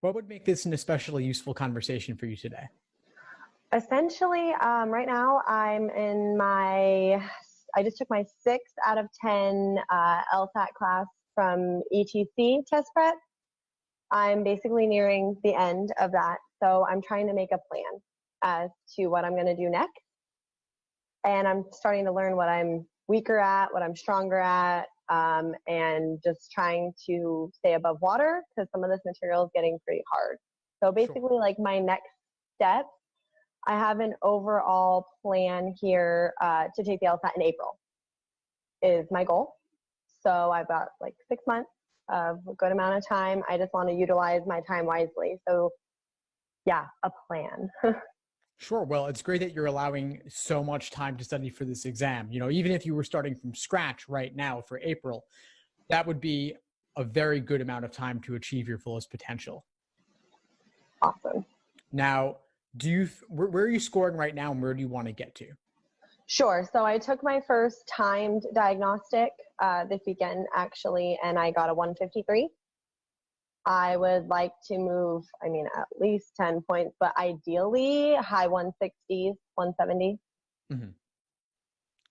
What would make this an especially useful conversation for you today? Essentially, right now I just took my 6 out of 10 LSAT class from ETC test prep. I'm basically nearing the end of that. So I'm trying to make a plan as to what I'm going to do next. And I'm starting to learn what I'm weaker at, what I'm stronger at, and just trying to stay above water because some of this material is getting pretty hard. So basically, like my next step, I have an overall plan here to take the LSAT in April is my goal. So I've got like 6 months of a good amount of time. I just want to utilize my time wisely. So yeah, a plan. Sure. Well, it's great that you're allowing so much time to study for this exam. You know, even if you were starting from scratch right now for April, that would be a very good amount of time to achieve your fullest potential. Awesome. Now, where are you scoring right now and where do you want to get to? Sure. So I took my first timed diagnostic this weekend, actually, and I got a 153. I would like to move, at least 10 points, but ideally high 160s, 170. Mm-hmm.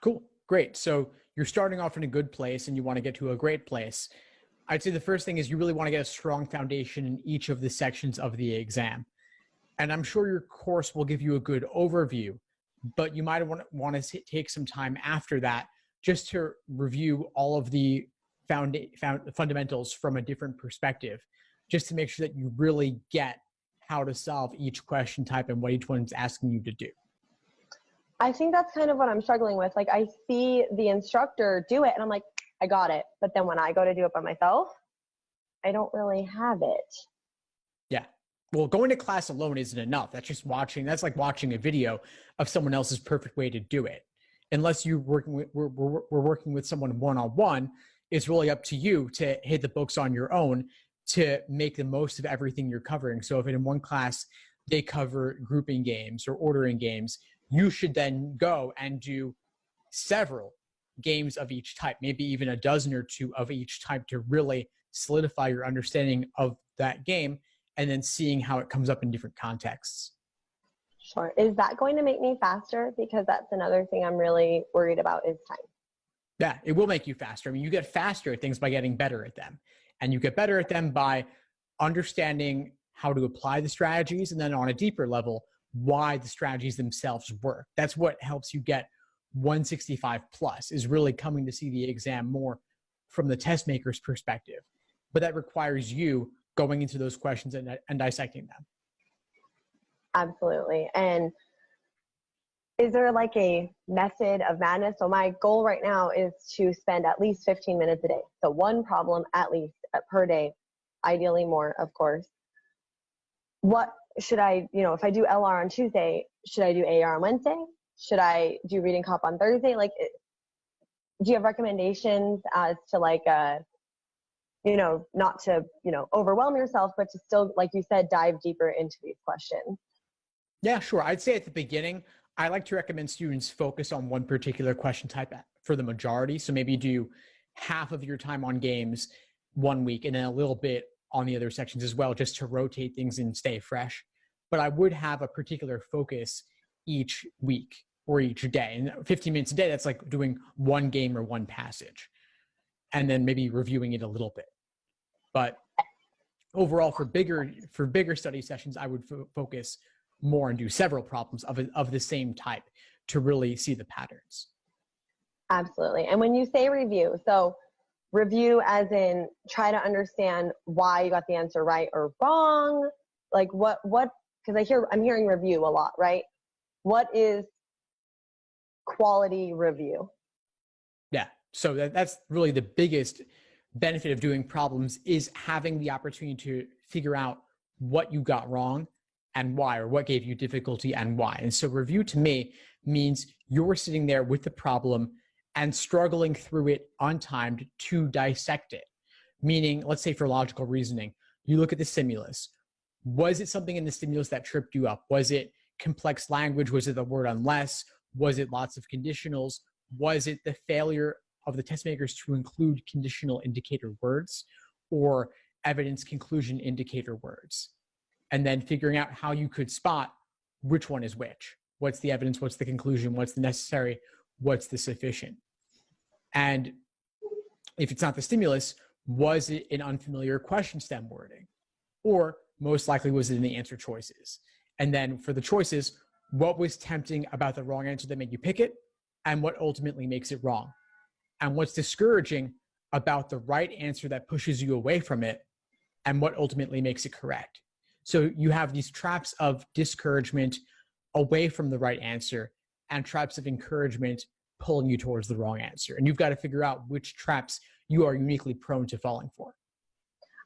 Cool. Great. So you're starting off in a good place and you want to get to a great place. I'd say the first thing is you really want to get a strong foundation in each of the sections of the exam. And I'm sure your course will give you a good overview, but you might want to take some time after that just to review all of the fundamentals from a different perspective, just to make sure that you really get how to solve each question type and what each one's asking you to do. I think that's kind of what I'm struggling with. Like I see the instructor do it and I'm like, I got it. But then when I go to do it by myself, I don't really have it. Yeah. Well, going to class alone isn't enough. That's like watching a video of someone else's perfect way to do it. Unless we're working with someone one-on-one, it's really up to you to hit the books on your own to make the most of everything you're covering. So if in one class they cover grouping games or ordering games, you should then go and do several games of each type, maybe even a dozen or two of each type to really solidify your understanding of that game and then seeing how it comes up in different contexts. Sure. Is that going to make me faster? Because that's another thing I'm really worried about is time. Yeah, it will make you faster. You get faster at things by getting better at them. And you get better at them by understanding how to apply the strategies and then on a deeper level, why the strategies themselves work. That's what helps you get 165 plus, is really coming to see the exam more from the test maker's perspective. But that requires you going into those questions and dissecting them. Absolutely. And is there like a method of madness? So my goal right now is to spend at least 15 minutes a day. So one problem at least per day, ideally more, of course. What should I, if I do LR on Tuesday, should I do AR on Wednesday? Should I do reading comp on Thursday? Do you have recommendations as to not to, overwhelm yourself, but to still, like you said, dive deeper into these questions? Yeah, sure. I'd say at the beginning, I like to recommend students focus on one particular question type for the majority. So maybe do half of your time on games one week and then a little bit on the other sections as well, just to rotate things and stay fresh. But I would have a particular focus each week or each day. And 15 minutes a day, that's like doing one game or one passage and then maybe reviewing it a little bit. But overall, for bigger study sessions, I would focus more and do several problems of the same type to really see the patterns. Absolutely. And when you say review, so review as in try to understand why you got the answer right or wrong, like what, because I'm hearing review a lot, right? What is quality review? Yeah. So that's really the biggest benefit of doing problems, is having the opportunity to figure out what you got wrong and why, or what gave you difficulty and why. And so review to me means you're sitting there with the problem and struggling through it untimed to dissect it. Meaning, let's say for logical reasoning, you look at the stimulus. Was it something in the stimulus that tripped you up? Was it complex language? Was it the word unless? Was it lots of conditionals? Was it the failure of the test makers to include conditional indicator words or evidence conclusion indicator words? And then figuring out how you could spot which one is which. What's the evidence? What's the conclusion? What's the necessary? What's the sufficient? And if it's not the stimulus, was it an unfamiliar question stem wording? Or most likely was it in the answer choices? And then for the choices, what was tempting about the wrong answer that made you pick it? And what ultimately makes it wrong? And what's discouraging about the right answer that pushes you away from it? And what ultimately makes it correct? So you have these traps of discouragement away from the right answer and traps of encouragement pulling you towards the wrong answer. And you've got to figure out which traps you are uniquely prone to falling for.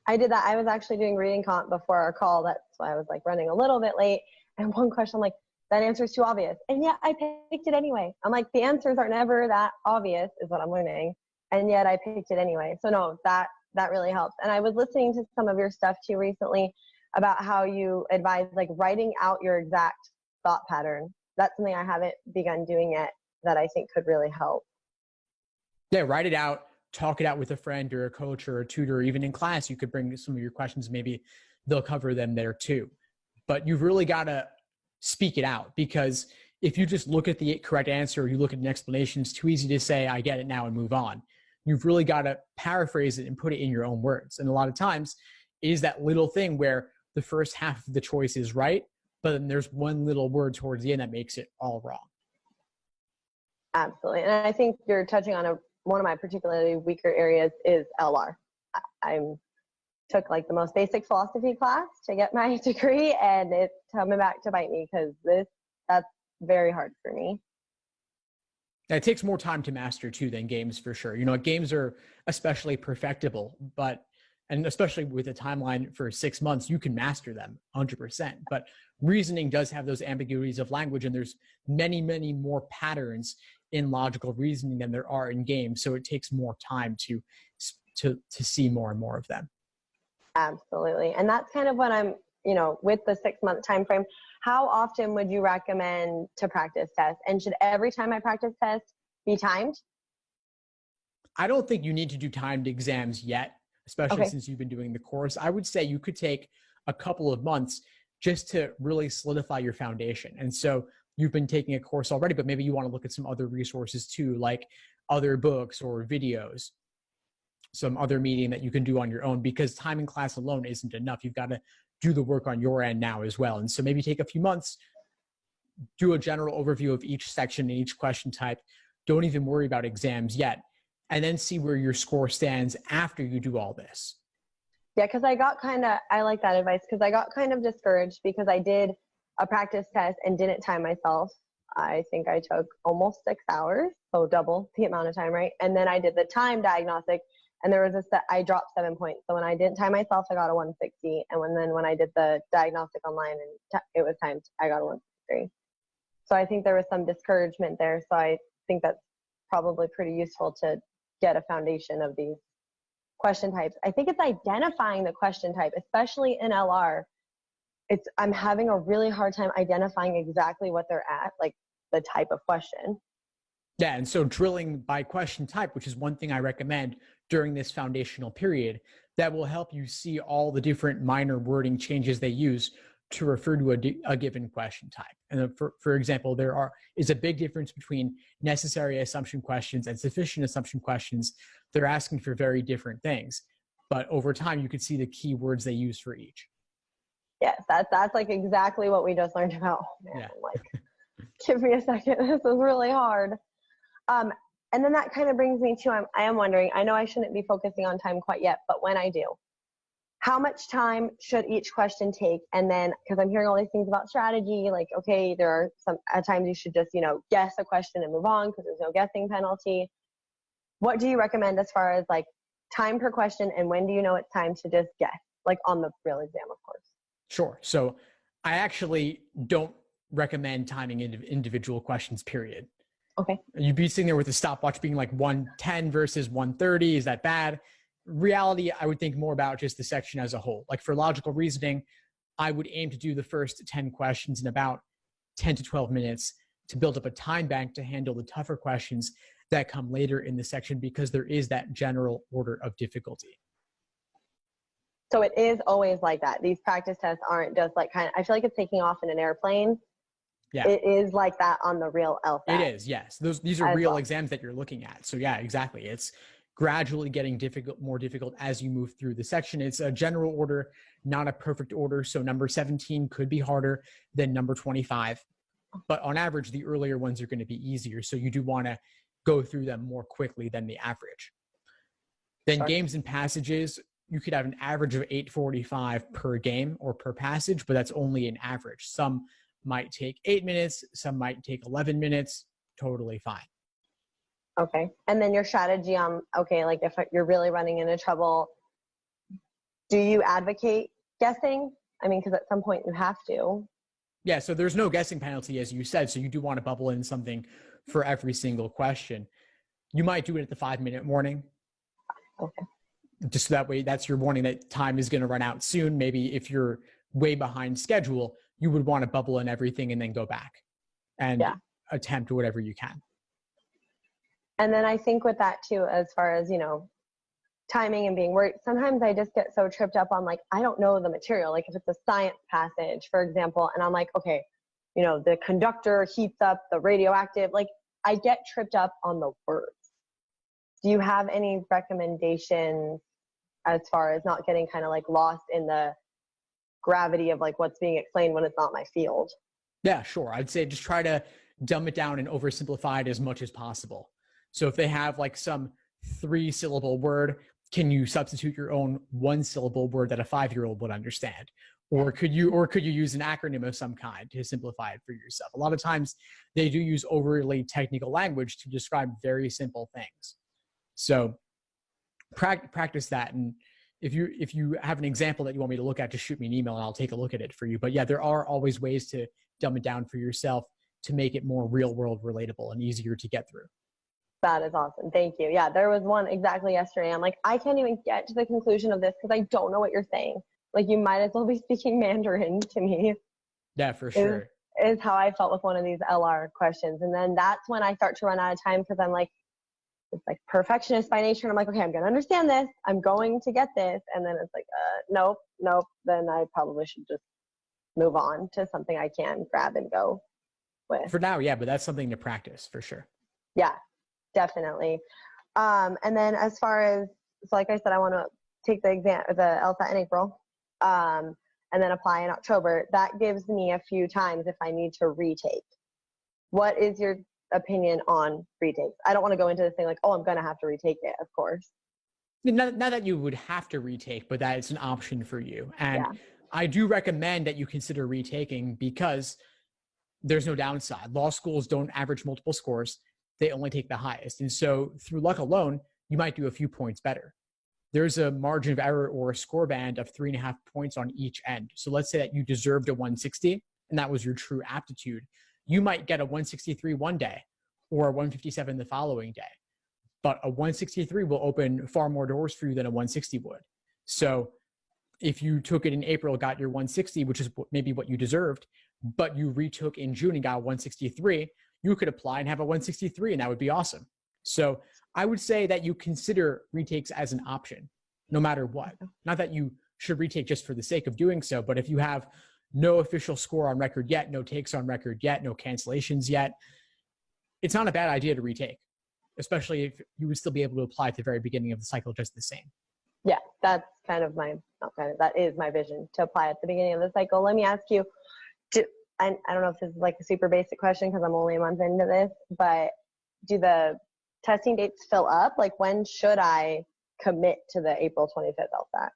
I did that. I was actually doing reading comp before our call. That's why I was like running a little bit late. And one question, I'm like, that answer is too obvious. And yet I picked it anyway. I'm like, the answers are never that obvious is what I'm learning. And yet I picked it anyway. So no, that really helps. And I was listening to some of your stuff too recently about how you advise like writing out your exact thought pattern. That's something I haven't begun doing yet that I think could really help. Yeah, write it out, talk it out with a friend or a coach or a tutor, or even in class, you could bring some of your questions. Maybe they'll cover them there too. But you've really got to speak it out, because if you just look at the correct answer or you look at an explanation, it's too easy to say, I get it now and move on. You've really got to paraphrase it and put it in your own words. And a lot of times it is that little thing where the first half of the choice is right, but then there's one little word towards the end that makes it all wrong. Absolutely. And I think you're touching on one of my particularly weaker areas is LR. I took like the most basic philosophy class to get my degree, and it's coming back to bite me because that's very hard for me. It takes more time to master too than games, for sure. You know, games are especially perfectible, and especially with a timeline for 6 months, you can master them 100%. But reasoning does have those ambiguities of language, and there's many, many more patterns in logical reasoning than there are in games. So it takes more time to see more and more of them. Absolutely. And that's kind of what I'm, with the 6-month time frame, how often would you recommend to practice tests? And should every time I practice tests be timed? I don't think you need to do timed exams yet, especially since you've been doing the course. I would say you could take a couple of months just to really solidify your foundation. And so you've been taking a course already, but maybe you want to look at some other resources too, like other books or videos, some other medium that you can do on your own, because time in class alone isn't enough. You've got to do the work on your end now as well. And so maybe take a few months, do a general overview of each section and each question type. Don't even worry about exams yet. And then see where your score stands after you do all this. Yeah, because I like that advice, because I got kind of discouraged because I did a practice test and didn't time myself. I think I took almost 6 hours, so double the amount of time, right? And then I did the time diagnostic, and there was I dropped 7 points. So when I didn't time myself, I got a 160. And when I did the diagnostic online and it was timed, I got a 163. So I think there was some discouragement there. So I think that's probably pretty useful to get a foundation of these question types. I think it's identifying the question type, especially in LR. I'm having a really hard time identifying exactly what they're at, like the type of question. Yeah, and so drilling by question type, which is one thing I recommend during this foundational period, that will help you see all the different minor wording changes they use to refer to a given question type. And for example, is a big difference between necessary assumption questions and sufficient assumption questions. They're asking for very different things, but over time you could see the key words they use for each. Yes, that's like exactly what we just learned about. Oh, man, yeah. Like, give me a second. This is really hard. And then that kind of brings me to, I am wondering, I know I shouldn't be focusing on time quite yet, but when I do, how much time should each question take? And then, because I'm hearing all these things about strategy, like, okay, there are at times you should just, guess a question and move on because there's no guessing penalty. What do you recommend as far as like time per question, and when do you know it's time to just guess, like on the real exam, of course? Sure. So I actually don't recommend timing individual questions, period. Okay. You'd be sitting there with a stopwatch being like 110 versus 130. Is that bad? Reality, I would think more about just the section as a whole. Like for logical reasoning, I would aim to do the first 10 questions in about 10 to 12 minutes to build up a time bank to handle the tougher questions that come later in the section, because there is that general order of difficulty. So it is always like that. These practice tests aren't just like I feel like it's taking off in an airplane. Yeah. It is like that on the real LSAT. It is, yes. These are real exams that you're looking at. So yeah, exactly. It's gradually getting more difficult as you move through the section. It's a general order, not a perfect order. So number 17 could be harder than number 25. But on average, the earlier ones are going to be easier. So you do want to go through them more quickly than the average. Then Sure. Games and passages, you could have an average of 8:45 per game or per passage, but that's only an average. Some might take 8 minutes, some might take 11 minutes, totally fine. Okay. And then your strategy on, okay, like if you're really running into trouble, do you advocate guessing? I mean, because at some point you have to. Yeah, so there's no guessing penalty, as you said, so you do want to bubble in something for every single question. You might do it at the 5-minute warning. Okay. Just so that way, that's your warning that time is going to run out soon. Maybe if you're way behind schedule, you would want to bubble in everything and then go back and attempt whatever you can. And then I think with that too, as far as, timing and being worried, sometimes I just get so tripped up on like, I don't know the material. Like if it's a science passage, for example, and I'm like, okay, the conductor heats up the radioactive, like I get tripped up on the words. Do you have any recommendations as far as not getting kind of like lost in the gravity of like what's being explained when it's not my field? Yeah, sure. I'd say just try to dumb it down and oversimplify it as much as possible. So if they have like some 3-syllable word, can you substitute your own 1-syllable word that a 5-year-old would understand? Or could you use an acronym of some kind to simplify it for yourself? A lot of times they do use overly technical language to describe very simple things. So practice that. And if you have an example that you want me to look at, just shoot me an email and I'll take a look at it for you. But yeah, there are always ways to dumb it down for yourself to make it more real world relatable and easier to get through. That is awesome. Thank you. Yeah, there was one exactly yesterday. I'm like, I can't even get to the conclusion of this because I don't know what you're saying. Like you might as well be speaking Mandarin to me. Yeah, for sure. Is how I felt with one of these LR questions. And then that's when I start to run out of time because I'm like, it's like perfectionist by nature. And I'm like, okay, I'm going to understand this. I'm going to get this. And then it's like, nope. Then I probably should just move on to something I can grab and go with. For now, yeah, but that's something to practice for sure. Yeah, definitely. And then as far as, so like I said, I want to take the LSAT in April, and then apply in October. That gives me a few times if I need to retake. What is your opinion on retakes? I don't want to go into this thing like, oh, I'm going to have to retake it, of course. Not that you would have to retake, but that it's an option for you. And I do recommend that you consider retaking because there's no downside. Law schools don't average multiple scores. They only take the highest. And so through luck alone, you might do a few points better. There's a margin of error or a score band of 3.5 points on each end. So let's say that you deserved a 160 and that was your true aptitude. You might get a 163 one day or a 157 the following day. But a 163 will open far more doors for you than a 160 would. So if you took it in April, got your 160, which is maybe what you deserved, but you retook in June and got a 163, you could apply and have a 163 and that would be awesome. So I would say that you consider retakes as an option, no matter what. Not that you should retake just for the sake of doing so, but if you have no official score on record yet, no takes on record yet, no cancellations yet, it's not a bad idea to retake, especially if you would still be able to apply at the very beginning of the cycle just the same. Yeah, that's kind of that is my vision, to apply at the beginning of the cycle. Let me ask you, I don't know if this is like a super basic question because I'm only a month into this, but do the testing dates fill up? Like when should I commit to the April 25th LSAT?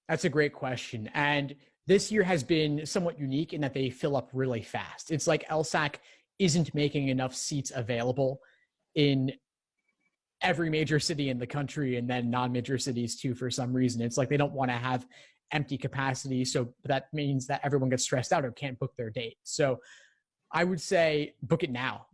That's a great question. And this year has been somewhat unique in that they fill up really fast. It's like LSAC isn't making enough seats available in every major city in the country and then non-major cities too for some reason. It's like they don't want to have empty capacity. So that means that everyone gets stressed out or can't book their date. So I would say book it now.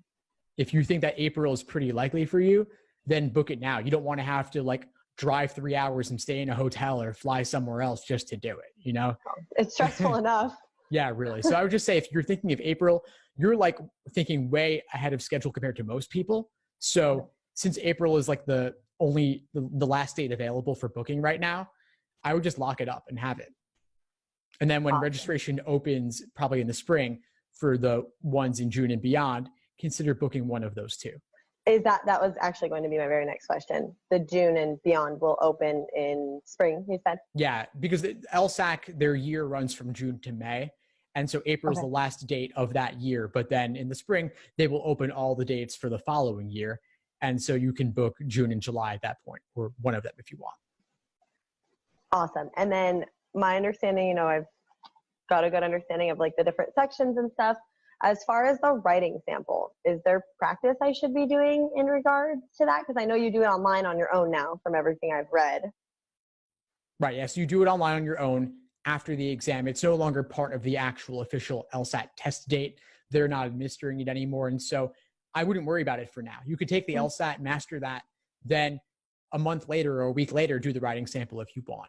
If you think that April is pretty likely for you, then book it now. You don't want to have to like drive 3 hours and stay in a hotel or fly somewhere else just to do it, you know? It's stressful enough. Yeah, really. So I would just say if you're thinking of April, you're like thinking way ahead of schedule compared to most people. So since April is like the last date available for booking right now, I would just lock it up and have it. And then when Awesome. registration opens, probably in the spring for the ones in June and beyond, consider booking one of those two. That was actually going to be my very next question. The June and beyond will open in spring, you said? Yeah, because the LSAC, their year runs from June to May. And so April is Okay. the last date of that year. But then in the spring, they will open all the dates for the following year. And so you can book June and July at that point, or one of them if you want. Awesome. And then my understanding, I've got a good understanding of like the different sections and stuff. As far as the writing sample, is there practice I should be doing in regards to that? Because I know you do it online on your own now from everything I've read. Right. Yes. You do it online on your own after the exam. It's no longer part of the actual official LSAT test date. They're not administering it anymore. And so I wouldn't worry about it for now. You could take the LSAT, master that, then a month later or a week later, do the writing sample if you want.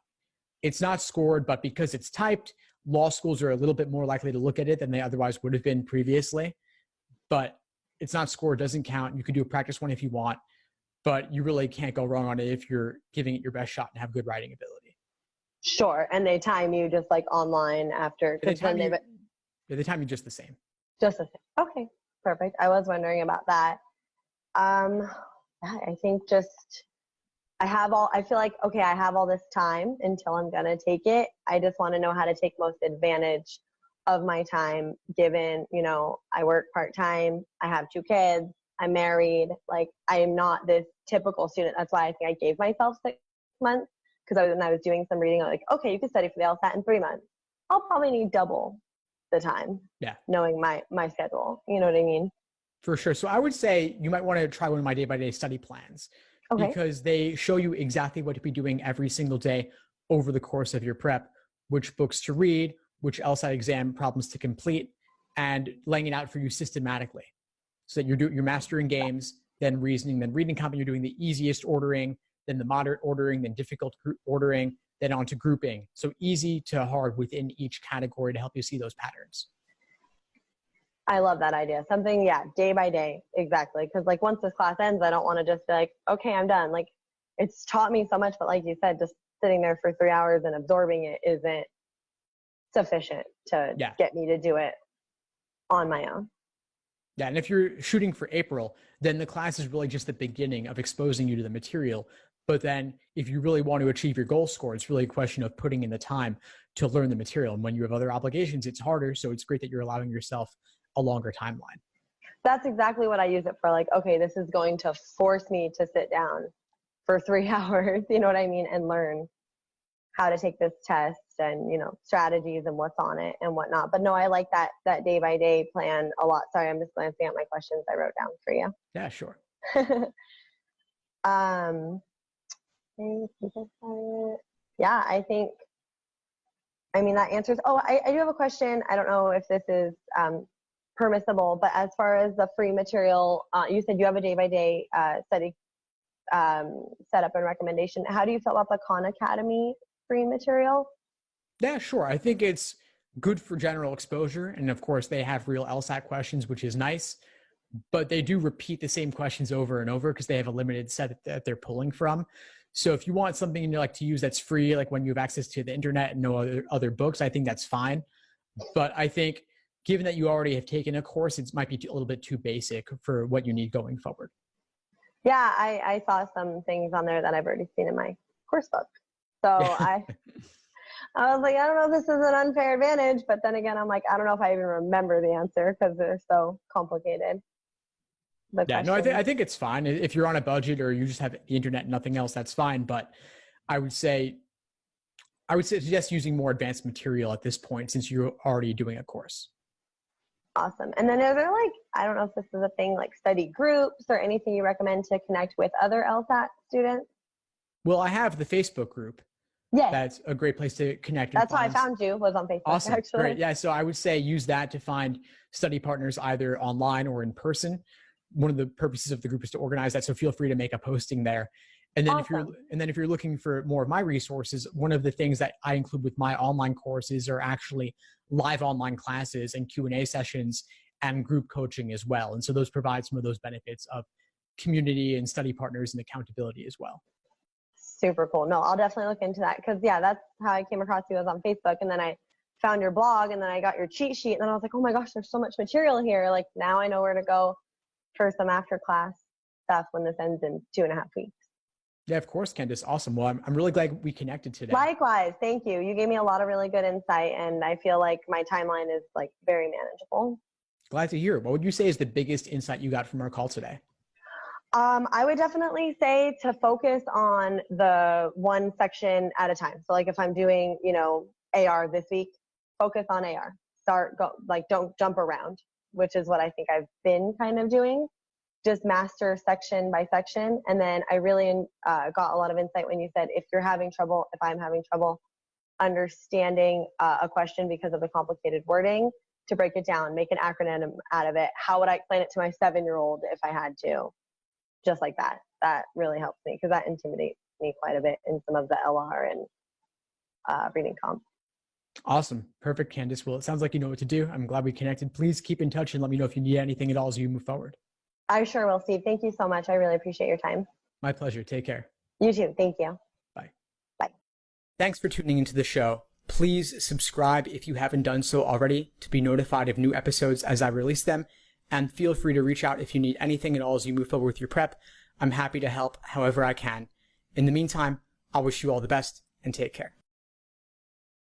It's not scored, but because it's typed, law schools are a little bit more likely to look at it than they otherwise would have been previously. But it's not scored, doesn't count. You could do a practice one if you want, but you really can't go wrong on it if you're giving it your best shot and have good writing ability. Sure. And they time you just like online after. They time you just the same. Just the same. Okay. Perfect. I was wondering about that. I think just I feel like, okay, I have all this time until I'm going to take it. I just want to know how to take most advantage of my time given, I work part-time, I have 2 kids, I'm married. Like I am not this typical student. That's why I think I gave myself 6 months because when I was doing some reading, I'm like, okay, you can study for the LSAT in 3 months. I'll probably need double the time. Yeah. Knowing my schedule. You know what I mean? For sure. So I would say you might want to try one of my day-by-day study plans. Okay. Because they show you exactly what to be doing every single day over the course of your prep, which books to read, which LSAT exam problems to complete, and laying it out for you systematically. So that you're mastering games, then reasoning, then reading comp, you're doing the easiest ordering, then the moderate ordering, then difficult ordering, then on to grouping. So easy to hard within each category to help you see those patterns. I love that idea. Something, yeah, day by day. Exactly. Because like once this class ends, I don't want to just be like, okay, I'm done. Like it's taught me so much, but like you said, just sitting there for 3 hours and absorbing it isn't sufficient to get me to do it on my own. Yeah. And if you're shooting for April, then the class is really just the beginning of exposing you to the material. But then if you really want to achieve your goal score, it's really a question of putting in the time to learn the material. And when you have other obligations, it's harder. So it's great that you're allowing yourself a longer timeline. That's exactly what I use it for. Like, okay, this is going to force me to sit down for 3 hours, you know what I mean? And learn how to take this test and, strategies and what's on it and whatnot. But no, I like that day by day plan a lot. Sorry, I'm just glancing at my questions I wrote down for you. Yeah, sure. Yeah, that answers. Oh, I do have a question. I don't know if this is permissible, but as far as the free material, you said you have a day-by-day study setup and recommendation. How do you feel about the Khan Academy free material? Yeah, sure. I think it's good for general exposure. And of course, they have real LSAT questions, which is nice. But they do repeat the same questions over and over because they have a limited set that they're pulling from. So if you want something you like to use that's free, like when you have access to the internet and no other books, I think that's fine. But I think given that you already have taken a course, it might be a little bit too basic for what you need going forward. Yeah, I saw some things on there that I've already seen in my course book. So I was like, I don't know if this is an unfair advantage, but then again, I'm like, I don't know if I even remember the answer because they're so complicated. Yeah, no, I think it's fine. If you're on a budget or you just have the internet and nothing else, that's fine. But I would suggest using more advanced material at this point since you're already doing a course. Awesome. And then are there I don't know if this is a thing, like study groups or anything you recommend to connect with other LSAT students? Well, I have the Facebook group. Yes. That's a great place to connect. That's how I found you, was on Facebook. Awesome. Actually. Great. Yeah. So I would say use that to find study partners either online or in person. One of the purposes of the group is to organize that. So feel free to make a posting there And then Awesome. if you're looking for more of my resources, one of the things that I include with my online courses are actually live online classes and Q&A sessions and group coaching as well. And so those provide some of those benefits of community and study partners and accountability as well. Super cool. No, I'll definitely look into that because yeah, that's how I came across you, was on Facebook, and then I found your blog, and then I got your cheat sheet, and then I was like, oh my gosh, there's so much material here. Like now I know where to go for some after class stuff when this ends in 2.5 weeks. Yeah, of course, Candace. Awesome. Well, I'm really glad we connected today. Likewise. Thank you. You gave me a lot of really good insight, and I feel like my timeline is like very manageable. Glad to hear. What would you say is the biggest insight you got from our call today? I would definitely say to focus on the one section at a time. So like if I'm doing, AR this week, focus on AR. Don't jump around, which is what I think I've been kind of doing. Just master section by section. And then I really got a lot of insight when you said, if I'm having trouble understanding a question because of the complicated wording, to break it down, make an acronym out of it. How would I explain it to my 7-year-old if I had to? Just like that. That really helps me because that intimidates me quite a bit in some of the LR and reading comp. Awesome. Perfect, Candace. Well, it sounds like you know what to do. I'm glad we connected. Please keep in touch and let me know if you need anything at all as you move forward. I sure will, Steve. Thank you so much. I really appreciate your time. My pleasure. Take care. You too. Thank you. Bye. Bye. Thanks for tuning into the show. Please subscribe if you haven't done so already to be notified of new episodes as I release them. And feel free to reach out if you need anything at all as you move forward with your prep. I'm happy to help however I can. In the meantime, I'll wish you all the best and take care.